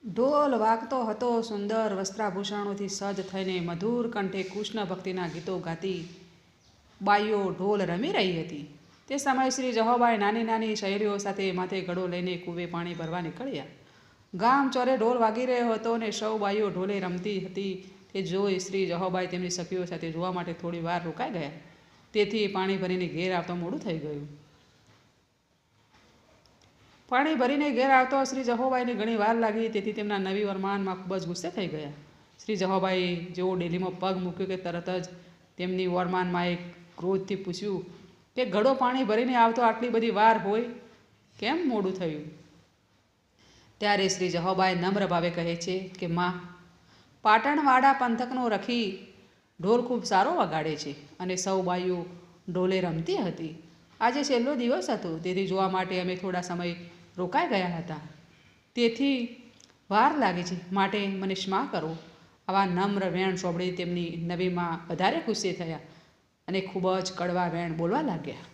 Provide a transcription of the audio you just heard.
ઢોલ વાગતો હતો સુંદર વસ્ત્રાભૂષણોથી સજ્જ થઈને મધુર કંઠે કૃષ્ણ ભક્તિના ગીતો ગાતી બાઈઓ ઢોલ રમી રહી હતી. તે સમયે શ્રી જહોબાઈ નાની નાની શહેરીઓ સાથે માથે ઘડો લઈને કૂવે પાણી ભરવા નીકળ્યા. ગામ ચોરે ઢોલ વાગી રહ્યો હતો અને સૌ બાઈઓ ઢોલે રમતી હતી તે જોઈ શ્રી જહોબાઈ તેમની સખીઓ સાથે જોવા માટે થોડી વાર રોકાઈ ગયા. તેથી પાણી ભરીને ઘેર આવતા મોડું થઈ ગયું. પાણી ભરીને ઘેર આવતો શ્રી જહોબાઈને ઘણી વાર લાગી. તેથી તેમના નવી વરમાનમાં ખૂબ જ ગુસ્સે થઈ ગયા. શ્રી જહોબાઈ જેવો ડેલીમાં પગ મૂક્યો કે તરત જ તેમની વરમાનમાં એક ક્રોધથી પૂછ્યું કે ઘડો પાણી ભરીને આવતો આટલી બધી વાર હોય, કેમ મોડું થયું? ત્યારે શ્રી જહોબાઈ નમ્ર ભાવે કહે છે કે માં, પાટણવાડા પંથકનો રખી ઢોલ ખૂબ સારો વગાડે છે અને સૌ બાઈઓ ઢોલે રમતી હતી. આજે છેલ્લો દિવસ હતો તેથી જોવા માટે અમે થોડા સમય રોકાઈ ગયા હતા. તેથી વાર લાગે છે માટે મને ક્ષમા કરો. આવા નમ્ર વેણ સાંભળી તેમની નવીમાં વધારે ગુસ્સે થયા અને ખૂબ જ કડવા વેણ બોલવા લાગ્યા.